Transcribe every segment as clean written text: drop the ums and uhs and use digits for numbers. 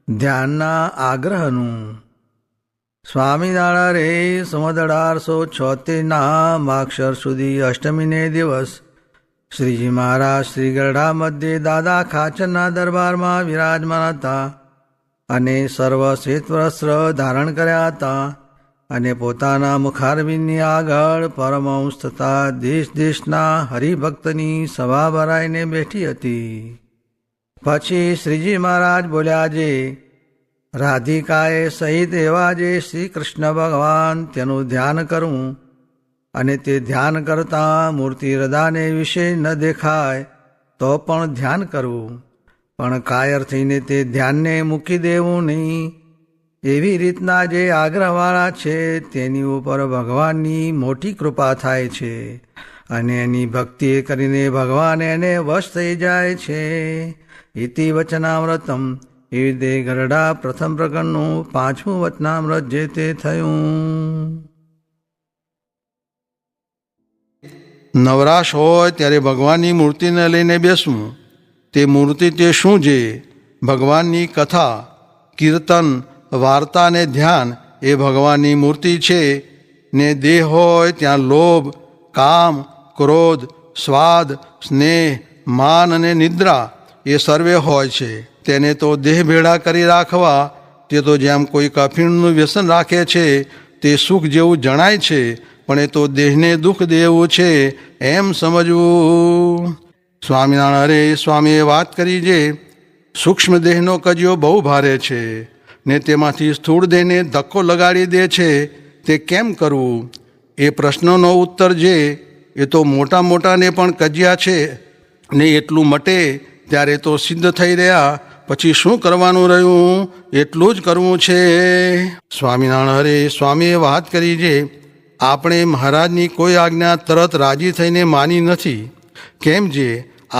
ધ્યાનના આગ્રહનું. સ્વામિનારાયણ રે સંવત 1876 માક્ષર સુધી અષ્ટમીને દિવસ શ્રીજી મહારાજ શ્રી ગરડા મધ્યે દાદા ખાચરના દરબારમાં વિરાજમાન હતા અને સર્વ શ્વેતવસ્ત્ર ધારણ કર્યા હતા અને પોતાના મુખારવિંદની આગળ પરમહંસ તથા દેશ દેશના હરિભક્તની સભા ભરાઈને બેઠી હતી. પછી શ્રીજી મહારાજ બોલ્યા, જે રાધિકાએ સહિત એવા જે શ્રી કૃષ્ણ ભગવાન તેનું ધ્યાન કરવું અને તે ધ્યાન કરતાં મૂર્તિ હૃદયને વિશે ન દેખાય તો પણ ધ્યાન કરવું, પણ કાયર થઈને તે ધ્યાનને મૂકી દેવું નહીં. એવી રીતના જે આગ્રહવાળા છે તેની ઉપર ભગવાનની મોટી કૃપા થાય છે અને એની ભક્તિ કરીને ભગવાન એને વશ થઈ જાય છે. ઇતિ વચનામૃતમ. એ રીતે ગરડા પ્રથમ પ્રકરણનું 5મું વચનામૃત જે તે થયું. નવરાશ હોય ત્યારે ભગવાનની મૂર્તિને લઈને બેસવું. તે મૂર્તિ તે શું છે? ભગવાનની કથા, કીર્તન, વાર્તા ને ધ્યાન એ ભગવાનની મૂર્તિ છે. ને દેહ હોય ત્યાં લોભ, કામ, ક્રોધ, સ્વાદ, સ્નેહ, માન અને નિદ્રા એ સર્વે હોય છે. તેને તો દેહ ભેળા કરી રાખવા. તે તો જેમ કોઈ અફીણનું વ્યસન રાખે છે તે સુખ જેવું જણાય છે, પણ એ તો દેહને દુઃખ દેવું છે એમ સમજવું. સ્વામિનારાયણ સ્વામીએ વાત કરી છે, સૂક્ષ્મ દેહનો કજિયો બહુ ભારે છે ને તેમાંથી સ્થૂળ દેહને ધક્કો લગાડી દે છે. તે કેમ કરવું? એ પ્રશ્નનો ઉત્તર છે, એ તો મોટા મોટાને પણ કજ્યા છે ને એટલું મટે ત્યારે તો સિદ્ધ થઈ રહ્યા. પછી શું કરવાનું રહ્યું? એટલું જ કરવું છે. સ્વામિનારાયણ સ્વામીએ વાત કરી છે, આપણે મહારાજની કોઈ આજ્ઞા તરત રાજી થઈને માની નથી. કેમ જે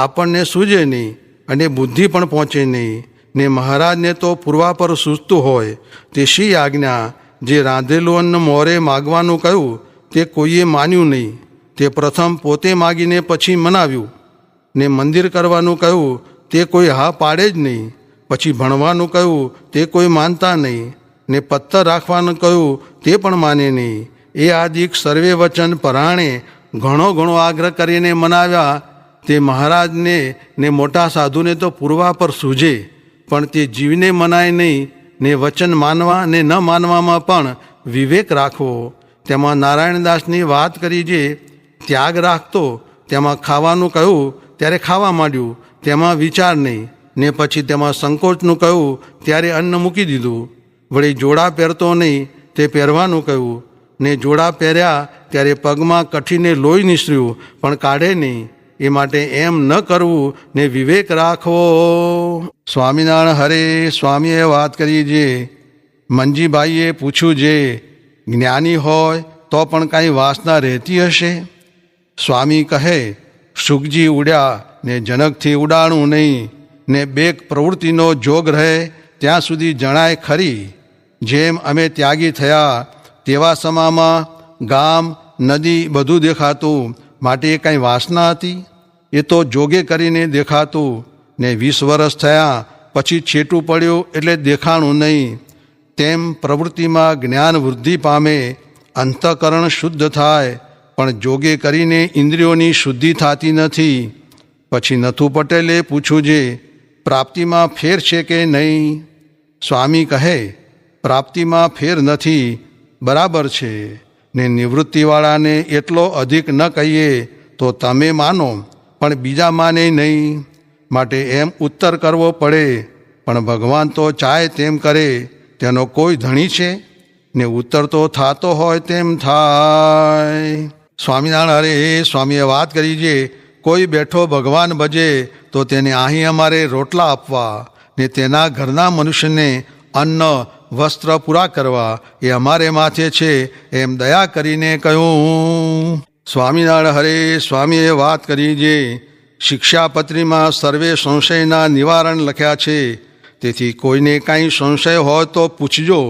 આપણને સૂઝે નહીં અને બુદ્ધિ પણ પહોંચે નહીં ને મહારાજને તો પૂર્વા પર સૂઝતું હોય. તે શી આજ્ઞા? જે રાંધેલું અન્ન મોરે માગવાનું કહ્યું તે કોઈએ માન્યું નહીં. તે પ્રથમ પોતે માગીને પછી મનાવ્યું. ને મંદિર કરવાનું કહ્યું તે કોઈ હા પાડે જ નહીં. પછી ભણવાનું કહ્યું તે કોઈ માનતા નહીં. ને પત્તર રાખવાનું કહ્યું તે પણ માને નહીં. એ આદિક સર્વે વચન પરાણે ઘણો ઘણો આગ્રહ કરીને મનાવ્યા. તે મહારાજને ને મોટા સાધુને તો પૂર્વા પર સૂઝે, પણ તે જીવને મનાય નહીં. ને વચન માનવા ને ન માનવામાં પણ વિવેક રાખવો. તેમાં નારાયણદાસની વાત કરી જે ત્યાગ રાખતો. તેમાં ખાવાનું કહ્યું ત્યારે ખાવા માંડ્યું, તેમાં વિચાર નહીં. ને પછી તેમાં સંકોચનું કહ્યું ત્યારે અન્ન મૂકી દીધું. વળી જોડા પહેરતો નહીં તે પહેરવાનું કહ્યું. ને જોડા પહેર્યા ત્યારે પગમાં કઠીને લોહી નીસર્યું પણ કાઢે નહીં. એ માટે એમ ન કરવું ને વિવેક રાખવો. સ્વામિનારાયણ હરે સ્વામીએ વાત કરી છે, મંજીભાઈએ પૂછ્યું છે, જ્ઞાની હોય તો પણ કાંઈ વાસના રહેતી હશે? સ્વામી કહે, સુખજી ઉડ્યા ને જનકથી ઉડાણું નહીં. ને બેક પ્રવૃત્તિનો જોગ રહે ત્યાં સુધી જણાય ખરી. જેમ અમે ત્યાગી થયા તેવા સમામાં ગામ, નદી બધું દેખાતું, માટે એ કાંઈ વાસના હતી? એ તો જોગે કરીને દેખાતું. ને 20 વર્ષ થયા પછી છેટું પડ્યું એટલે દેખાણું નહીં. તેમ પ્રવૃત્તિમાં જ્ઞાન વૃદ્ધિ પામે, અંતઃકરણ શુદ્ધ થાય, પણ જોગે કરીને ઇન્દ્રિયોની શુદ્ધિ થતી નથી. પછી નથુ પટેલે પૂછ્યું છે, પ્રાપ્તિમાં ફેર છે કે નહીં? સ્વામી કહે, પ્રાપ્તિમાં ફેર નથી, બરાબર છે. ને નિવૃત્તિવાળાને એટલો અધિક ન કહીએ તો તમે માનો પણ બીજા માને નહીં. માટે એમ ઉત્તર કરવો પડે. પણ ભગવાન તો ચાહે તેમ કરે, તેનો કોઈ ધણી છે? ને ઉત્તર તો થતો હોય તેમ થાય. સ્વામિનારાયણ સ્વામીએ વાત કરી છે, કોઈ બેઠો ભગવાન ભજે તો તેને અહીં અમારે રોટલા આપવા ને તેના ઘરના મનુષ્યને અન્ન વસ્ત્ર પૂરા કરવા એ અમારે માથે છે એમ દયા કરીને કહ્યું. સ્વામિનારાયણ હરે સ્વામીએ વાત કરી છે, શિક્ષાપત્રીમાં સર્વે સંશયના નિવારણ લખ્યા છે. તેથી કોઈને કાંઈ સંશય હોય તો પૂછજો.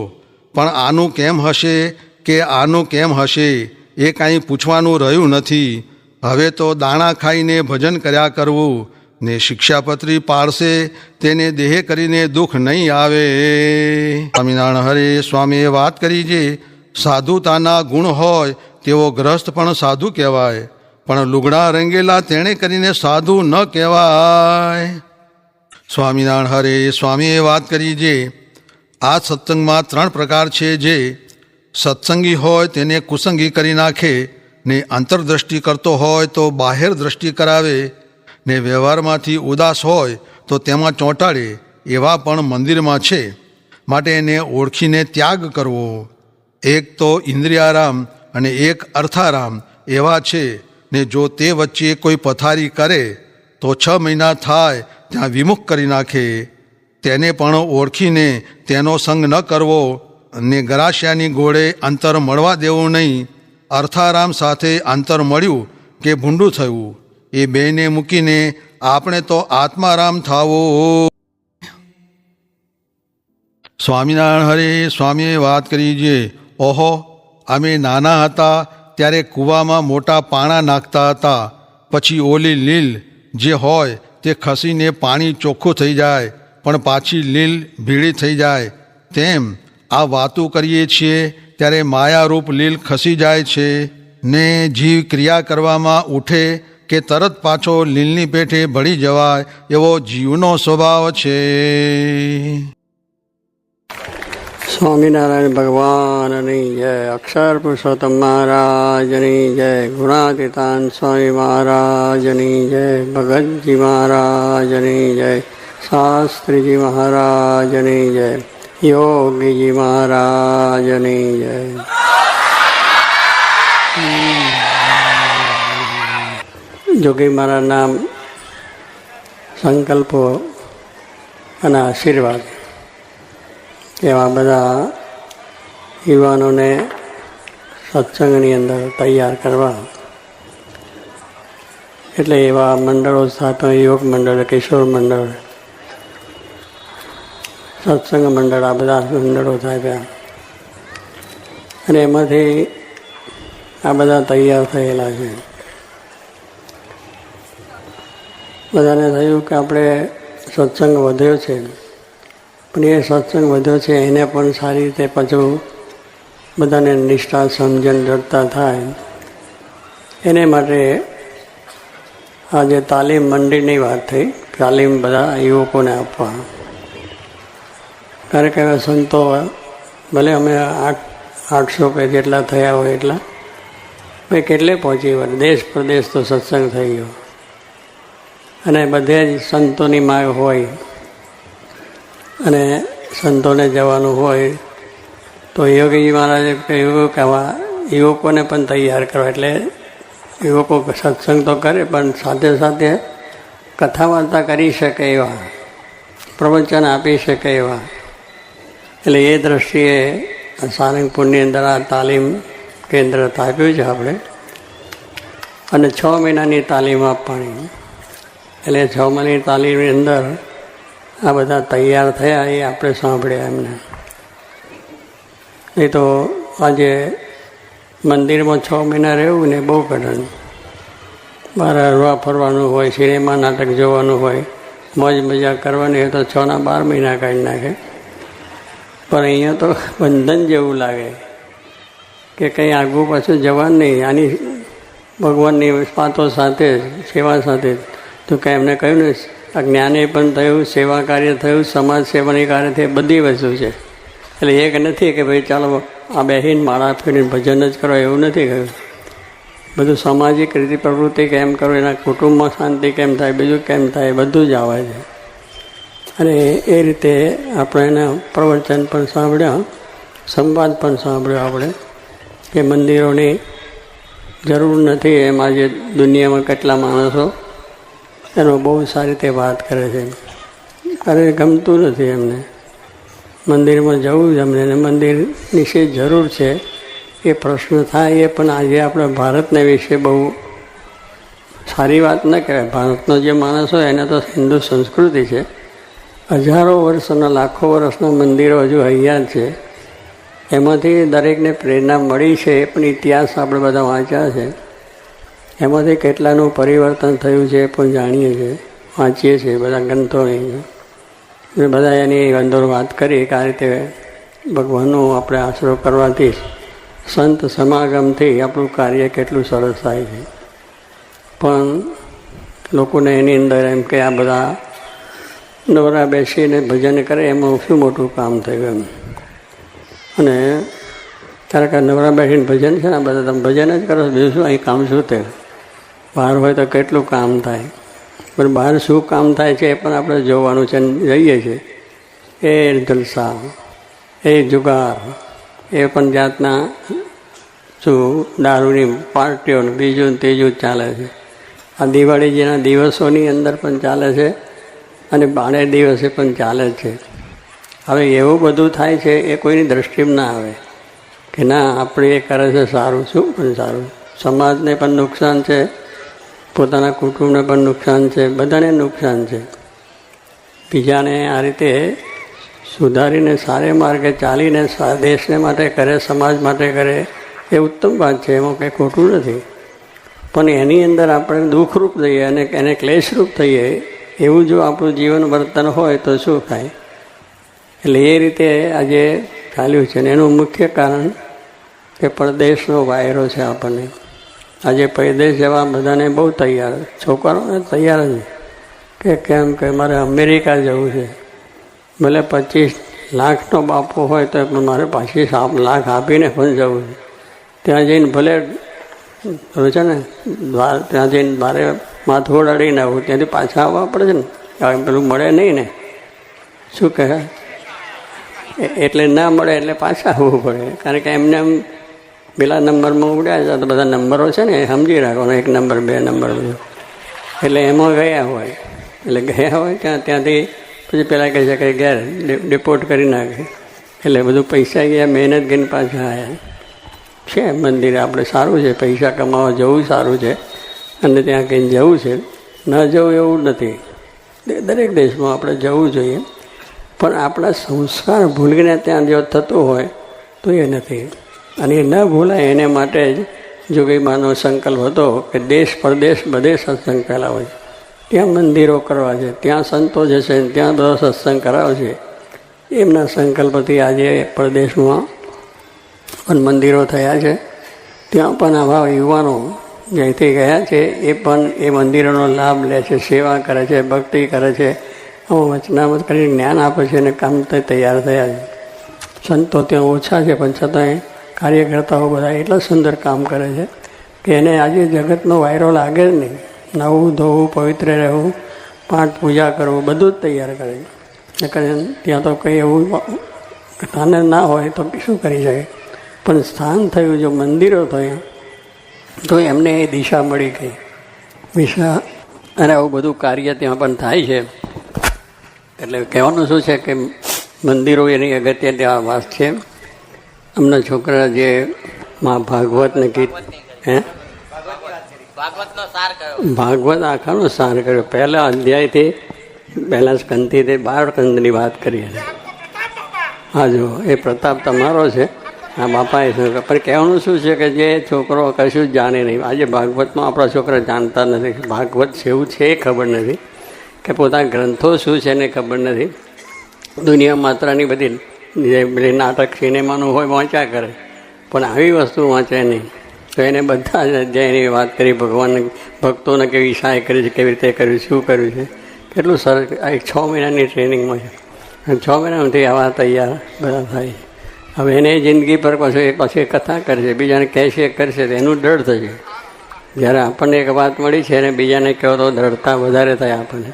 પણ આનું કેમ હશે કે આનું કેમ હશે એ કાંઈ પૂછવાનું રહ્યું નથી. હવે તો દાણા ખાઈને ભજન કર્યા કરવું ને શિક્ષાપત્રી પાળશે તેને દેહ કરીને દુઃખ નહીં આવે. સ્વામિનારાયણ હરે સ્વામીએ વાત કરી જે સાધુતાના ગુણ હોય તેવો ગ્રસ્ત પણ સાધુ કહેવાય, પણ લુગડા રંગેલા તેણે કરીને સાધુ ન કહેવાય. સ્વામિનારાયણ હરે સ્વામીએ વાત કરી જે આ સત્સંગમાં 3 પ્રકાર છે. જે સત્સંગી હોય તેને કુસંગી કરી નાખે, ને અંતરદ્રષ્ટિ કરતો હોય તો બાહેર દ્રષ્ટિ કરાવે, ને વ્યવહારમાંથી ઉદાસ હોય તો તેમાં ચોંટાડે, એવા પણ મંદિરમાં છે. માટે એને ઓળખીને ત્યાગ કરવો. એક તો ઇન્દ્રિયારામ અને એક અર્થારામ એવા છે, ને જો તે વચ્ચે કોઈ પથારી કરે તો 6 મહિના થાય ત્યાં વિમુખ કરી નાખે. તેને પણ ઓળખીને તેનો સંગ ન કરવો, ને ગરાશિયાની ઘોડે અંતર મળવા દેવું નહીં. અર્થારામ સાથે અંતર મળ્યું કે ભૂંડું થયું, એ બેને મૂકીને આપણે તો આત્મારામ થાવો. સ્વામિનારાયણ હરે સ્વામીએ વાત કરી જે ઓહો, અમે નાના હતા ત્યારે કૂવામાં મોટા પાણા નાખતા હતા, પછી ઓલી લીલ જે હોય તે ખસીને પાણી ચોખ્ખું થઈ જાય, પણ પાછી લીલ ભીડી થઈ જાય. તેમ આ વાતું કરીએ છીએ ત્યારે માયારૂપ લીલ ખસી જાય છે, ને જીવ ક્રિયા કરવામાં ઉઠે કે તરત પાછો લીલની પેઠે ભળી જવાય એવો જીવનો સ્વભાવ છે. સ્વામિનારાયણ ભગવાનની જય, અક્ષર પુરુષોત્તમ મહારાજની જય, ગુણાતીતાન સ્વામી મહારાજની જય, ભગતજી મહારાજની જય, શાસ્ત્રીજી મહારાજની જય, યોગીજી મહારાજની જય. જોગી મહારાજના સંકલ્પો અને આશીર્વાદ એવા બધા યુવાનોને સત્સંગની અંદર તૈયાર કરવા, એટલે એવા મંડળો સ્થાપન, યોગ મંડળ, કિશોર મંડળ, સત્સંગ મંડળ, આ બધા મંડળો થાપ્યા. અને એમાંથી આ બધા તૈયાર થયેલા છે. બધાને થયું કે આપણે સત્સંગ વધ્યો છે, પણ એ સત્સંગ વધ્યો છે એને પણ સારી રીતે પાછું બધાને નિષ્ઠા સમજણ જડતા થાય, એને માટે આજે તાલીમ મંડળની વાત થઈ. તાલીમ બધા યુવકોને આપવા, કારણ કે હવે સંતો ભલે અમે 800 કે જેટલા થયા હોય એટલા, ભાઈ કેટલે પહોંચી વળે, દેશ પ્રદેશ તો સત્સંગ થઈ ગયો, અને બધે જ સંતોની માગ હોય, અને સંતોને જવાનું હોય. તો યોગીજી મહારાજે કહ્યું કે આવા યુવકોને પણ તૈયાર કરવા, એટલે યુવકો સત્સંગ તો કરે પણ સાથે સાથે કથા વાર્તા કરી શકે એવા, પ્રવચન આપી શકે એવા. એટલે એ દૃષ્ટિએ સારંગપુરની અંદર આ તાલીમ કેન્દ્ર સ્થાપ્યું છે આપણે, અને 6 મહિનાની તાલીમ આપવાની. એટલે 6 મહિનાની તાલીમની અંદર આ બધા તૈયાર થયા એ આપણે સાંભળ્યા એમને. એ તો આજે મંદિરમાં 6 મહિના રહેવું ને બહુ કઠણ. બહાર હરવા ફરવાનું હોય, સિનેમા નાટક જોવાનું હોય, મોજ મજા કરવાની હોય તો 6 ના 12 મહિના કાઢી નાખે. પણ અહીંયા તો બંધન જેવું લાગે કે કંઈ આગું પાછું જવાનું નહીં, આની ભગવાનની વાતો સાથે, સેવા સાથે. તો કંઈ એમને કહ્યું ને, આ જ્ઞાને પણ થયું, સેવા કાર્ય થયું, સમાજ સેવાની કાર્ય થઈ, બધી વસ્તુ છે. એટલે એક નથી કે ભાઈ ચાલો આ બેસીને માળા ફેરીને ભજન જ કરો, એવું નથી કહ્યું. બધું સામાજિક રીતે પ્રવૃત્તિ કેમ કરો, એના કુટુંબમાં શાંતિ કેમ થાય, બીજું કેમ થાય, બધું જ આવે છે. અને એ રીતે આપણે એના પ્રવચન પણ સાંભળ્યા, સંવાદ પણ સાંભળ્યો આપણે, કે મંદિરોની જરૂર નથી એમ આજે દુનિયામાં કેટલા માણસો એનો બહુ સારી રીતે વાત કરે છે. કારણ ગમતું નથી એમને મંદિરમાં જવું જ અમને, અને મંદિરની શી જરૂર છે એ પ્રશ્ન થાય. એ પણ આજે આપણા ભારતને વિશે બહુ સારી વાત ન કહેવાય. ભારતનો જે માણસ હોય એને તો હિન્દુ સંસ્કૃતિ છે, હજારો વર્ષના, લાખો વર્ષના મંદિરો હજુ હૈયા છે. એમાંથી દરેકને પ્રેરણા મળી છે, એ પણ ઇતિહાસ આપણે બધા વાંચ્યા છે. એમાંથી કેટલાનું પરિવર્તન થયું છે એ પણ જાણીએ છીએ. વાંચીએ છીએ બધા ગ્રંથોની, બધા એની અંદર વાત કરી કે આ રીતે ભગવાનનો આપણે આશરો કરવાથી સંત સમાગમથી આપણું કાર્ય કેટલું સરસ થાય છે. પણ લોકોને એની અંદર એમ કે આ બધા નવરા બેસીને ભજન કરે એમાં શું મોટું કામ થયું એમ. અને ત્યારે કે નવરા બેસીને ભજન છે ને બધા તમે ભજન જ કરો, બીજું શું અહીં કામ શું તે? બહાર હોય તો કેટલું કામ થાય, પણ બહાર શું કામ થાય છે એ પણ આપણે જોવાનું છે. જઈએ છીએ એ જલસા, એ જુગાર, એ પણ જાતના શું દારૂની પાર્ટીઓ બીજું ત્રીજું ચાલે છે. આ દિવાળીજીના દિવસોની અંદર પણ ચાલે છે અને 12 દિવસે પણ ચાલે છે. હવે એવું બધું થાય છે એ કોઈની દૃષ્ટિમાં ના આવે કે ના આપણે એ કરે છે સારું. શું પણ સારું, સમાજને પણ નુકસાન છે, પોતાના કુટુંબને પણ નુકસાન છે, બધાને નુકસાન છે. બીજાને આ રીતે સુધારીને સારે માર્ગે ચાલીને દેશને માટે કરે, સમાજ માટે કરે એ ઉત્તમ વાત છે, એમાં કંઈ ખોટું નથી. પણ એની અંદર આપણે દુઃખરૂપ થઈએ અને એને ક્લેશરૂપ થઈએ એવું જો આપણું જીવન વર્તન હોય તો શું થાય? એટલે એ રીતે આજે ચાલ્યું છે. ને એનું મુખ્ય કારણ કે પરદેશનો વાયરો છે આપણને. આજે પરદેશ જવા બધાને બહુ તૈયાર, છોકરાઓને તૈયાર જ કે કેમ કે મારે અમેરિકા જવું છે. ભલે 25 લાખનો બાપો હોય તો પણ મારે પાછી 7 લાખ આપીને પણ જવું છે. ત્યાં જઈને ભલે છે ને ત્યાં જઈને મારે માથું ઓડાડીને આવું, ત્યાંથી પાછા આવવા પડે છે ને, પેલું મળે નહીં ને, શું કહે એટલે ના મળે એટલે પાછા આવવું પડે. કારણ કે એમને એમ પેલા નંબરમાં ઉડ્યા છે તો બધા નંબરો છે ને એ સમજી રાખવાનો, 1 નંબર 2 નંબર બધું. એટલે એમાં ગયા હોય, એટલે ગયા હોય ત્યાંથી પછી પેલા કહે છે કે ઘેર ડિપોર્ટ કરી નાખે. એટલે બધું પૈસા ગયા, મહેનત કરીને પાછા આવ્યા. છે મંદિરે આપણે સારું છે, પૈસા કમાવા જવું સારું છે અને ત્યાં કંઈ જવું છે, ન જવું એવું નથી. દરેક દેશમાં આપણે જવું જોઈએ, પણ આપણા સંસ્કાર ભૂલીને ત્યાં જો થતું હોય તો એ નથી. અને એ ન ભૂલાય એને માટે જ જોગીમાનો સંકલ્પ હતો કે દેશ પરદેશ બધે સત્સંગ ફેલાવે છે, ત્યાં મંદિરો કરવા છે, ત્યાં સંતો જશે, ત્યાં બધો સત્સંગ કરાવશે. એમના સંકલ્પથી આજે પરદેશમાં પણ મંદિરો થયા છે. ત્યાં પણ આવા યુવાનો જ્યાંથી ગયા છે એ પણ એ મંદિરોનો લાભ લે છે, સેવા કરે છે, ભક્તિ કરે છે, વચનામત કરીને જ્ઞાન આપે છે અને કામ તૈયાર થયા છે. સંતો ત્યાં ઓછા છે પણ છતાંય કાર્યકર્તાઓ બધા એટલા સુંદર કામ કરે છે કે એને આજે જગતનો વાયરો લાગે જ નહીં. નવું ધોવું, પવિત્ર રહેવું, પાઠ પૂજા કરવું બધું જ તૈયાર કરે છે. ત્યાં તો કંઈ એવું સ્થાન ના હોય તો શું કરી શકે, પણ સ્થાન થયું, જો મંદિરો થયા તો એમને એ દિશા મળી ગઈ. દિશા અને આવું બધું કાર્ય ત્યાં પણ થાય છે. એટલે કહેવાનું શું છે કે મંદિરો એની અગત્ય ત્યાં વાસ છે. અમના છોકરા જે ભાગવતને ગીત ભાગવત આખાનો સાર કર્યો. પહેલા અધ્યાયથી પહેલા સ્કંદથી 12 સ્કંદની વાત કરી. હા જો એ પ્રતાપ તમારો છે, આ બાપાએ પણ કહેવાનું શું છે કે જે છોકરો કશું જ જાણે નહીં. આજે ભાગવતમાં આપણા છોકરા જાણતા નથી, ભાગવત જેવું છે એ ખબર નથી, કે પોતાના ગ્રંથો શું છે એને ખબર નથી. દુનિયા માત્રાની બધી નાટક સિનેમાનું હોય વાંચ્યા કરે, પણ આવી વસ્તુ વાંચે નહીં. તો એને બધા જ અધ્યાયની વાત કરી, ભગવાન ભક્તોને કેવી સહાય કરી છે, કેવી રીતે કર્યું, શું કર્યું છે, કેટલું સરસ. આ 6 મહિનાની ટ્રેનિંગમાં છે. 6 મહિનામાંથી આવા તૈયાર બધા થાય. હવે એને જિંદગી પર પાછું કથા કરશે, બીજાને કહેશે, કરશે તો એનું દ્રઢ થશે. જ્યારે આપણને એક વાત મળી છે અને બીજાને કહો તો દ્રઢતા વધારે થાય. આપણને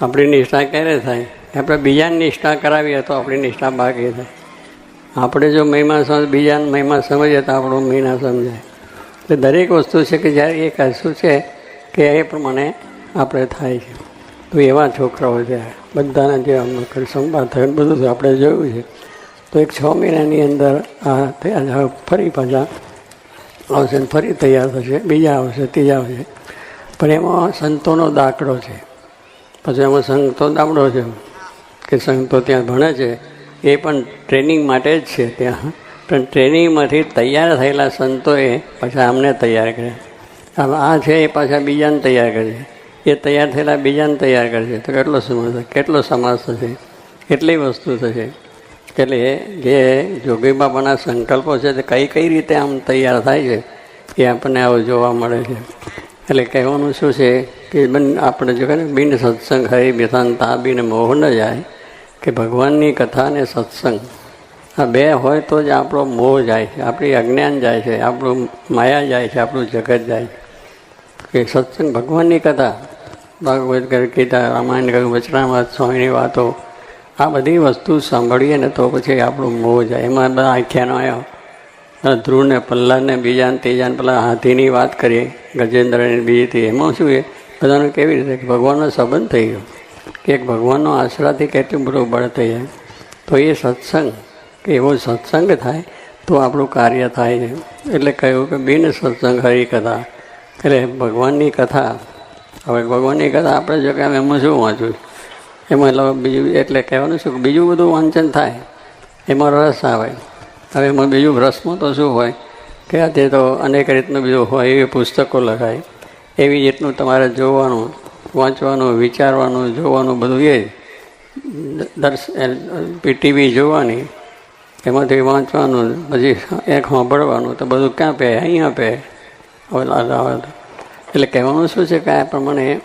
આપણી નિષ્ઠા ક્યારે થાય? આપણે બીજાની નિષ્ઠા કરાવીએ તો આપણી નિષ્ઠા બાકી થાય. આપણે જો મહિમા બીજાને મહિમા સમજીએ તો આપણો મહિના સમજાય. એટલે દરેક વસ્તુ છે કે જ્યારે એક વસ્તુ છે કે એ પ્રમાણે આપણે થાય છે. તો એવા છોકરાઓ છે બધાના જે સંવાદ થયો બધું આપણે જોયું છે. તો એક 6 મહિનાની અંદર આ ફરી પાછા આવશે, ફરી તૈયાર થશે, બીજા આવશે, ત્રીજા આવશે. પણ એમાં સંતોનો દાખલો છે. પછી એમાં સંતો દાખલો છે કે સંતો ત્યાં ભણે છે, એ પણ ટ્રેનિંગ માટે જ છે ત્યાં. પણ ટ્રેનિંગમાંથી તૈયાર થયેલા સંતોએ પાછા અમને તૈયાર કર્યા. આ છે એ પાછા બીજાને તૈયાર કરે છે. એ તૈયાર થયેલા બીજાને તૈયાર કરશે તો કેટલો સમય થશે, કેટલો સમાજ થશે, કેટલી વસ્તુ થશે. એટલે જે જોગી બાબાના સંકલ્પો છે તે કઈ કઈ રીતે આમ તૈયાર થાય છે એ આપણને આવું જોવા મળે છે. એટલે કહેવાનું શું છે કે આપણે જો કહે બિન સત્સંગ હરી બેસાનતા બિન મોહ ન જાય, કે ભગવાનની કથા અને સત્સંગ આ બે હોય તો જ આપણો મોહ જાય છે, આપણી અજ્ઞાન જાય છે, આપણું માયા જાય છે, આપણું જગત જાય છે. કે સત્સંગ ભગવાનની કથા, ભાગવત ગીતા, રામાયણ કહ્યું, વચનામૃત, સ્વામીની વાતો, આ બધી વસ્તુ સાંભળીએ ને તો પછી આપણું મોહ જાય. એમાં બધા આખ્યાનો આવ્યો, ધ્રુવને પ્રહલાદને બીજાને ત્રીજાને પેલા હાથીની વાત કરીએ, ગજેન્દ્રની બીજીથી, એમાં શું એ બધાનું કેવી રીતે ભગવાનનો સંબંધ થઈ ગયો કે એક ભગવાનનો આશરાથી કેટલું બધું બળ થઈ જાય. તો એ સત્સંગ કે એવો સત્સંગ થાય તો આપણું કાર્ય થાય છે. એટલે કહ્યું કે બિન સત્સંગ હરિકથા, એટલે ભગવાનની કથા. હવે ભગવાનની કથા આપણે જો કે એમાં શું વાંચવું, એમાં બીજું એટલે કહેવાનું શું કે બીજું બધું વાંચન થાય, એમાં રસ આવે. હવે એમાં બીજું રસમાં તો શું હોય કે આજે તો અનેક રીતનું બીજું હોય, એવી પુસ્તકો લખાય, એવી રીતનું તમારે જોવાનું, વાંચવાનું, વિચારવાનું, જોવાનું બધું એ ટીવી જોવાની, એમાંથી વાંચવાનું, પછી એક સાંભળવાનું, તો બધું ક્યાં પે, અહીંયા પે. એટલે કહેવાનું શું છે કે આ પ્રમાણે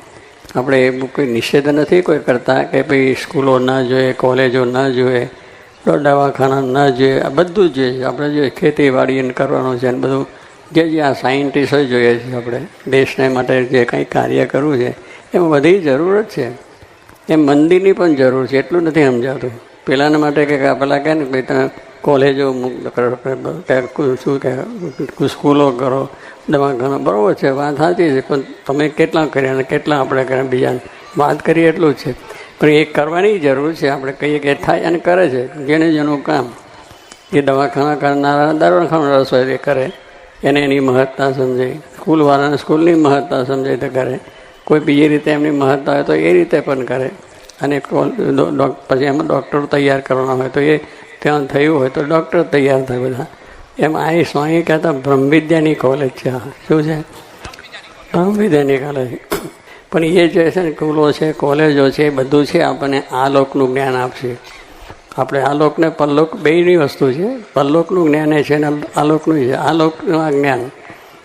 આપણે કોઈ નિષેધ નથી કોઈ કરતા કે ભાઈ સ્કૂલો ના જોઈએ, કોલેજો ના જોઈએ, દવાખાના ના જોઈએ, આ બધું જ જોઈએ. આપણે જોઈએ ખેતીવાડી કરવાનું છે, અને બધું જે આ સાયન્ટિસ્ટો જોઈએ છે, આપણે દેશને માટે જે કંઈ કાર્ય કરવું છે એમાં બધી જરૂરત છે. એમ મંદિરની પણ જરૂર છે, એટલું નથી સમજાતું. પેલાના માટે કે પેલા કહે ને ભાઈ તમે કોલેજો શું કહે સ્કૂલો કરો, દવાખાના, બરાબર છે, વાત સાચી છે, પણ તમે કેટલા કર્યા અને કેટલા આપણે કર્યા, બીજાને વાત કરીએ એટલું જ છે. પણ એ કરવાની જરૂર છે. આપણે કહીએ કે થાય અને કરે છે, જેને જેનું કામ. એ દવાખાના કરનારા દવાખાના રસોઈ કરે, એને એની મહત્તા સમજાય, સ્કૂલવાળાને સ્કૂલની મહત્તા સમજાય તો કરે, કોઈ બીજી રીતે એમની મહત્તા હોય તો એ રીતે પણ કરે. અને પછી એમાં ડૉક્ટર તૈયાર કરવાના હોય તો એ ત્યાં થયું હોય તો ડૉક્ટર તૈયાર થાય બધા. એમ આ સ્વામી કહેતા બ્રહ્મવિદ્યાની કોલેજ છે. શું છે? બ્રહ્મવિદ્યાની કોલેજ. પણ એ જે છે ને સ્કૂલો છે, કોલેજો છે, એ બધું છે આપણને આ લોકનું જ્ઞાન આપશે. આપણે આ લોકને પરલોક બેયની વસ્તુ છે. પરલોકનું જ્ઞાન એ છે ને આ લોકનું છે. આ લોકનું આ જ્ઞાન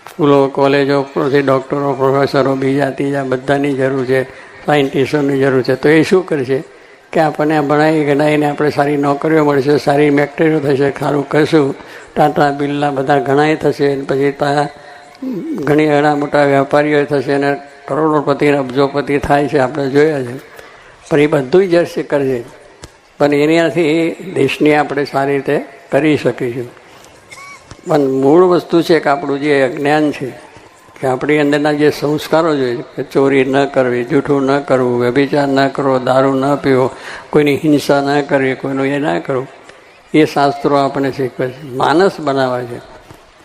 સ્કૂલો, કોલેજો, પછી ડૉક્ટરો, પ્રોફેસરો, બીજા ત્રીજા બધાની જરૂર છે, સાયન્ટિસ્ટોની જરૂર છે. તો એ શું કરશે કે આપણને ભણાવી ગણાવીને આપણે સારી નોકરીઓ મળશે, સારી ફેક્ટરીઓ થશે, સારું કરશું, ટાટા બિરલા બધા ઘણાય થશે, પછી ઘણી ઘણા મોટા વેપારીઓ થશે અને કરોડોપતિ અબજોપતિ થાય છે, આપણે જોયા છે. પણ એ બધું જ જશે કરશે, પણ એનાથી દેશની આપણે સારી રીતે કરી શકીશું. પણ મૂળ વસ્તુ છે કે આપણું જે અજ્ઞાન છે, કે આપણી અંદરના જે સંસ્કારો જોઈએ કે ચોરી ન કરવી, જૂઠું ન કરવું, વ્યભિચાર ન કરવો, દારૂ ન પીવો, કોઈની હિંસા ન કરવી, કોઈનું એ ના કરવું, એ શાસ્ત્રો આપણને શીખવે છે. માણસ બનાવે છે.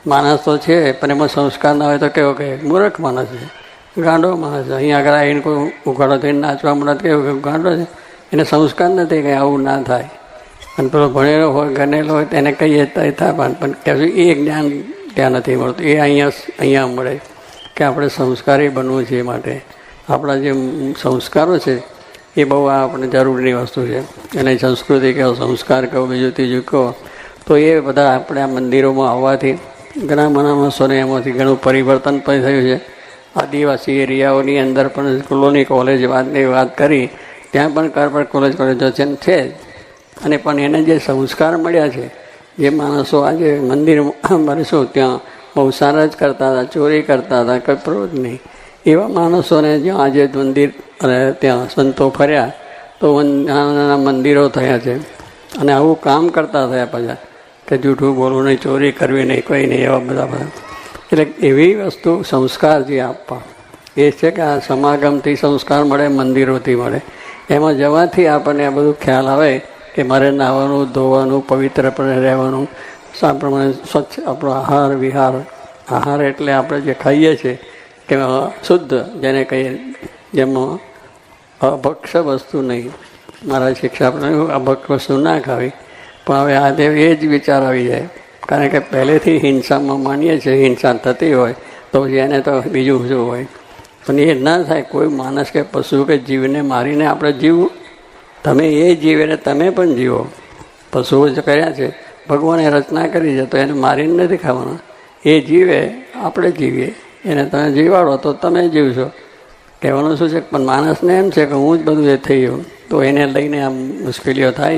માણસ તો છે પણ એમાં સંસ્કાર ના હોય તો કેવો કે મૂર્ખ માણસ છે, ગાંડો માણસ છે. અહીંયા આગળ આવીને કોઈ ઉઘાડો થઈને નાચવા મળે કેવું કે ગાંડો છે, એને સંસ્કાર નથી કે આવું ના થાય. અને પેલો ભણેલો હોય, ગણેલો હોય તેને કહીએ તો થાય, પણ કહેશું એ જ્ઞાન ત્યાં નથી મળતું. એ અહીંયા મળે કે આપણે સંસ્કારી બનવું છે. એ માટે આપણા જે સંસ્કારો છે એ બહુ આપણે જરૂરીની વસ્તુ છે. અને સંસ્કૃતિ કહો, સંસ્કાર કહો, બીજું ત્રીજું કહો, તો એ બધા આપણે આ મંદિરોમાં આવવાથી ઘણા માણસોને એમાંથી ઘણું પરિવર્તન પણ થયું છે. આદિવાસી એરિયાઓની અંદર પણ સ્કૂલોની કોલેજ વાતની વાત કરી, ત્યાં પણ કોર્પોરેટ કોલેજો છે જ. અને પણ એને જે સંસ્કાર મળ્યા છે, જે માણસો આજે મંદિરમાં મળીશું ત્યાં બહુ સારા જ કરતા હતા, ચોરી કરતા હતા, કંઈ પ્રવૃત્ત નહીં, એવા માણસોને જ્યાં આજે મંદિર અને ત્યાં સંતો ફર્યા તો નાના નાના મંદિરો થયા છે. અને આવું કામ કરતા થયા પાછા કે જૂઠું બોલવું નહીં, ચોરી કરવી નહીં, કોઈ નહીં, એવા બધા. એટલે એવી વસ્તુ સંસ્કાર જે આપવા એ છે કે આ સમાગમથી સંસ્કાર મળે, મંદિરોથી મળે. એમાં જવાથી આપણને આ બધું ખ્યાલ આવે કે મારે નાહવાનું, ધોવાનું, પવિત્રપણે રહેવાનું, પ્રમાણે સ્વચ્છ આપણો આહાર વિહાર. આહાર એટલે આપણે જે ખાઈએ છીએ કે શુદ્ધ, જેને કહીએ, જેમાં અભક્ષ વસ્તુ નહીં. મારા શિક્ષા આપણે અભક્ષ વસ્તુ ના ખાવી. પણ હવે આજે એ જ વિચાર આવી જાય, કારણ કે પહેલેથી હિંસામાં માનીએ છીએ, હિંસા થતી હોય તો પછી એને તો બીજું શું હોય. પણ એ ના થાય. કોઈ માણસ કે પશુ કે જીવને મારીને આપણે જીવવું? તમે એ જીવે ને તમે પણ જીવો. પશુઓ જે કર્યા છે ભગવાને રચના કરી છે તો એને મારીને નથી ખાવાના. એ જીવે, આપણે જીવીએ. એને તમે જીવાડો તો તમે જીવશો. કહેવાનું શું છે? પણ માણસને એમ છે કે હું જ બધું એ થઈ ગયું, તો એને લઈને આમ મુશ્કેલીઓ થાય.